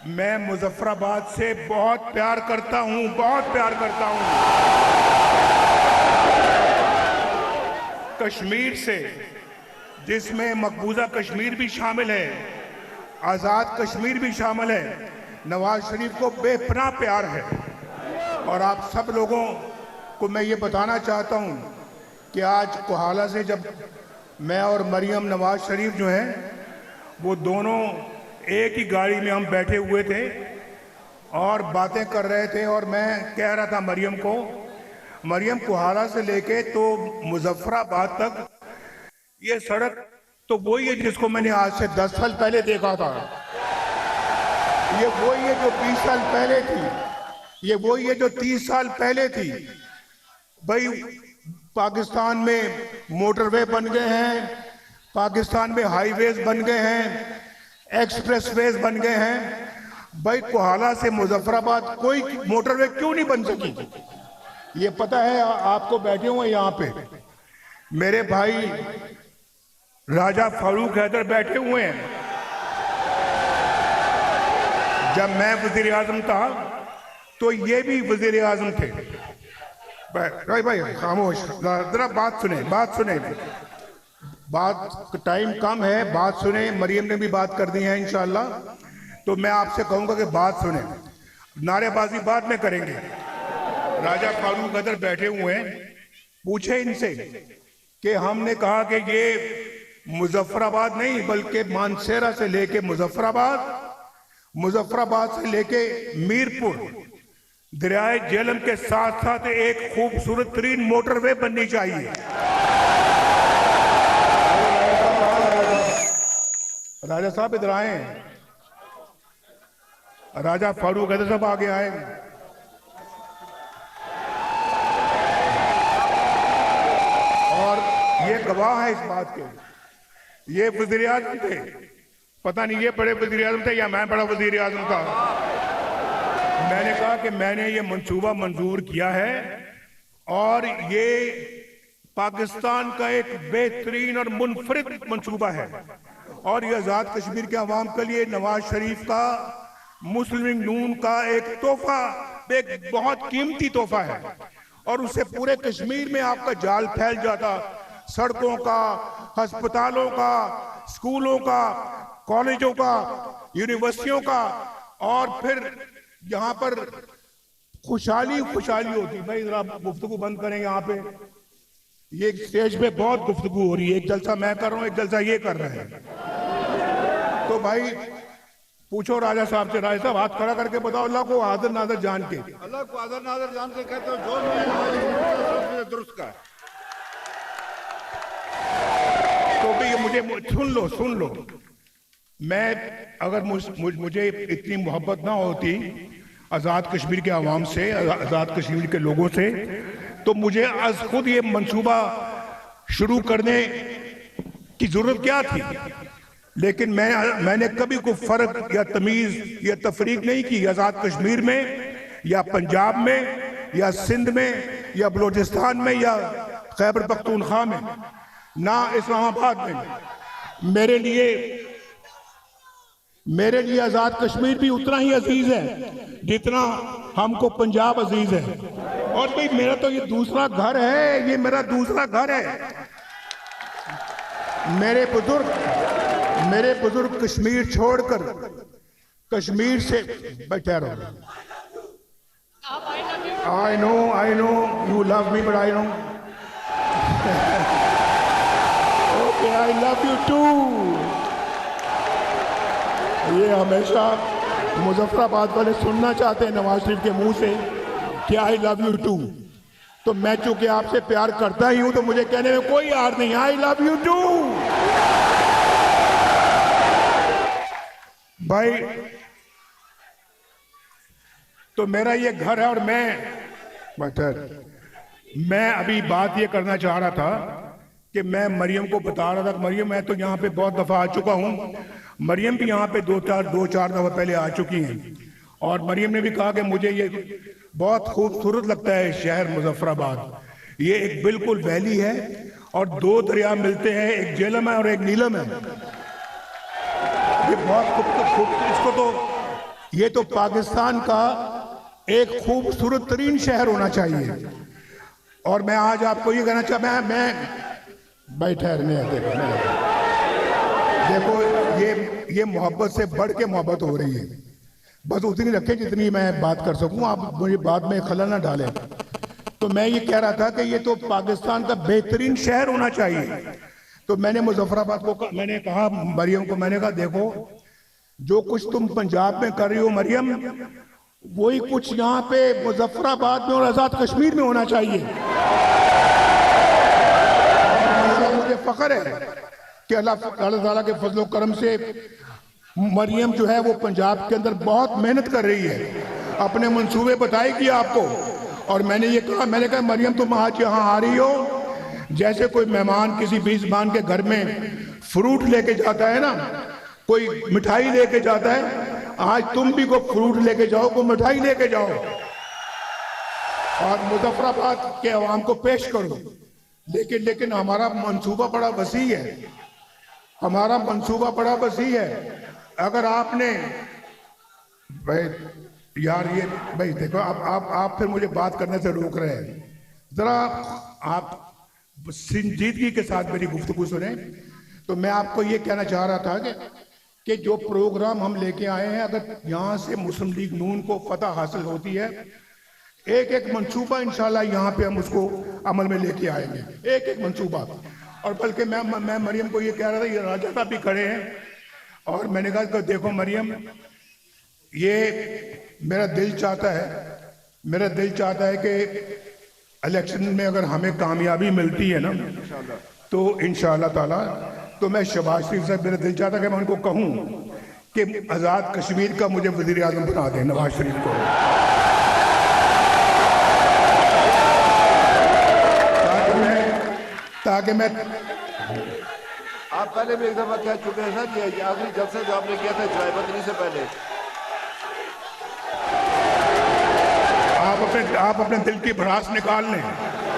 मैं मुजफ्फराबाद से बहुत प्यार करता हूं, बहुत प्यार करता हूं। कश्मीर से, जिसमें मकबूजा कश्मीर भी शामिल है, आज़ाद कश्मीर भी शामिल है, नवाज शरीफ को बेपनाह प्यार है। और आप सब लोगों को मैं ये बताना चाहता हूं कि आज कोहाला से जब मैं और मरियम नवाज शरीफ जो हैं वो दोनों एक ही गाड़ी में हम बैठे हुए थे और बातें कर रहे थे, और मैं कह रहा था मरियम को, मरियम कोहाला से लेके तो मुजफ्फराबाद तक ये सड़क तो वही है जिसको मैंने आज से 10 साल पहले देखा था। ये वही है जो 20 साल पहले थी, ये वही है जो 30 साल पहले थी। भाई पाकिस्तान में मोटरवे बन गए हैं, पाकिस्तान में हाईवेज बन गए हैं, एक्सप्रेसवेज बन गए हैं। भाई कोहाला से मुजफ्फराबाद कोई मोटरवे क्यों नहीं बन सकी? ये पता है आपको? बैठे हुए यहाँ पे मेरे भाई राजा फारूक हैदर बैठे हुए हैं। जब मैं वजीर आजम था तो ये भी वजीर आजम थे। भाई खामोश, जरा बात सुने, बात सुने। बात टाइम कम है, बात सुने। मरियम ने भी बात कर दी है इंशाल्लाह, तो मैं आपसे कहूंगा कि बात सुने, नारेबाजी बाद में करेंगे। राजा फारूक हैदर बैठे हुए हैं, पूछे इनसे कि हमने कहा कि ये मुजफ्फराबाद नहीं बल्कि मानसेरा से लेके मुजफ्फराबाद, मुजफ्फराबाद से लेके मीरपुर, दरियाए झेलम के साथ साथ एक खूबसूरत तरीन मोटरवे बननी चाहिए। राजा साहब इधर आए, राजा फारूक हैदर साहब आगे आए। और ये गवाह है इस बात के, ये वजीर आजम थे। पता नहीं ये बड़े वजीर आजम थे या मैं बड़ा वजीर आजम था। मैंने कहा कि मैंने ये मंसूबा मंजूर किया है और ये पाकिस्तान का एक बेहतरीन और मुनफरिद मंसूबा है, और ये आजाद कश्मीर के अवाम के लिए नवाज शरीफ का, मुस्लिम लीग नून का एक तोहफा, एक बहुत कीमती तोहफा है। और उससे पूरे कश्मीर में आपका जाल फैल जाता, सड़कों का, अस्पतालों का, स्कूलों का, कॉलेजों का, यूनिवर्सिटियों का, और फिर यहाँ पर खुशहाली खुशहाली होती। भाई जरा गुफ्तगू बंद करें यहाँ पे, ये स्टेज पे बहुत गुफ्तगू हो रही है। एक जलसा मैं कर रहा हूँ, एक जलसा ये कर रहे हैं। तो भाई पूछो राजा साहब से, राजा साहब हाथ खड़ा करके बताओ, अल्लाह को हाजिर नाजर जान के, अल्लाह को हाजिर नाजर जान के कहते हो जो दुरुस्त का। तो भी मुझे सुन लो। मैं अगर मुझे इतनी मोहब्बत ना होती आज़ाद कश्मीर के अवाम से, आज़ाद कश्मीर के लोगों से, तो मुझे आज खुद ये मंसूबा शुरू करने की जरूरत क्या थी। लेकिन मैंने कभी कोई फर्क या तमीज या तफरीक नहीं की आज़ाद कश्मीर में या पंजाब में या सिंध में या बलूचिस्तान में या खैबर पख्तूनख्वा में, ना इस्लामाबाद में। मेरे लिए आज़ाद कश्मीर भी उतना ही अजीज है जितना हमको पंजाब अजीज है। और भाई मेरा तो ये दूसरा घर है, ये मेरा दूसरा घर है। मेरे बुजुर्ग कश्मीर छोड़कर कश्मीर से बैठे रहो। I know you love me, but I know okay I love you too. ये हमेशा मुजफ्फराबाद वाले सुनना चाहते हैं नवाज शरीफ के मुंह से कि आई लव यू टू। तो मैं चूंकि आपसे प्यार करता ही हूं तो मुझे कहने में कोई यार नहीं, आई लव यू टू। भाई तो मेरा ये घर है, और मैं अभी बात ये करना चाह रहा था कि मैं मरियम को बता रहा था, मरियम मैं तो यहाँ पे बहुत दफा आ चुका हूँ। मरियम भी यहाँ पे दो चार दफा पहले आ चुकी हैं, और मरियम ने भी कहा कि मुझे ये बहुत खूबसूरत लगता है शहर मुजफ्फराबाद। ये एक बिल्कुल वैली है और दो दरिया मिलते हैं, एक झेलम है और एक नीलम है। ये बहुत खूबसूरत, इसको तो ये तो पाकिस्तान का एक खूबसूरत तरीन शहर होना चाहिए। और मैं आज आपको ये कहना चाहता मैं भाई ठहरने देखो ये मोहब्बत से बढ़ के मोहब्बत हो रही है, बस उतनी रखें जितनी मैं बात कर सकूं, आप मुझे बाद में खलल ना डालें। तो मैं ये कह रहा था कि ये तो पाकिस्तान का बेहतरीन शहर होना चाहिए। तो मैंने मुजफ्फराबाद को मैंने कहा, मरियम को मैंने कहा देखो जो कुछ तुम पंजाब में कर रही हो मरियम, वही कुछ यहाँ पे मुजफ्फराबाद में और आजाद कश्मीर में होना चाहिए। मुझे फख्र है कि अल्लाह ताला के फजलो करम से मरियम जो है वो पंजाब के अंदर बहुत मेहनत कर रही है, अपने मंसूबे बताएगी आपको। और मैंने ये कहा, मैंने कहा मरियम तुम आज यहाँ आ रही हो, जैसे कोई मेहमान किसी बीज़बान के घर में फ्रूट लेके जाता है ना, कोई मिठाई लेके जाता है, आज तुम भी को फ्रूट लेके जाओ, को मिठाई लेके जाओ और मुजफ्फराबाद के अवाम को पेश करो। लेकिन हमारा मंसूबा बड़ा वसी है, हमारा मंसूबा बड़ा वसी है। अगर आपने भाई यार ये भाई देखो आप फिर मुझे बात करने से रोक रहे हैं, जरा आप संजीदगी के साथ मेरी गुफ्तगू सुने। तो मैं आपको ये कहना चाह रहा था कि जो प्रोग्राम हम लेके आए हैं, अगर यहाँ से मुस्लिम लीग नून को फतह हासिल होती है, एक एक मंसूबा इंशाल्लाह यहाँ पे हम उसको अमल में लेके आएंगे, एक एक मंसूबा। और बल्कि मैं मरियम को ये कह रहा था, ये राजा साहब भी खड़े हैं, और मैंने कहा कि देखो मरियम, ये मेरा दिल चाहता है कि इलेक्शन में अगर हमें कामयाबी मिलती है ना, तो इंशाअल्लाह ताला तो मैं शहबाज शरीफ साहब, मेरा दिल चाहता है कि मैं उनको कहूँ कि आज़ाद कश्मीर का मुझे वज़ीर आज़म बना दें, नवाज शरीफ को, ताकि मैं आप पहले भी एक दफा कह चुके हैं सर, ये आखिरी जलसा जो आपने किया था जयबंदनी से पहले। आप अपने दिल की भड़ास निकाल लें।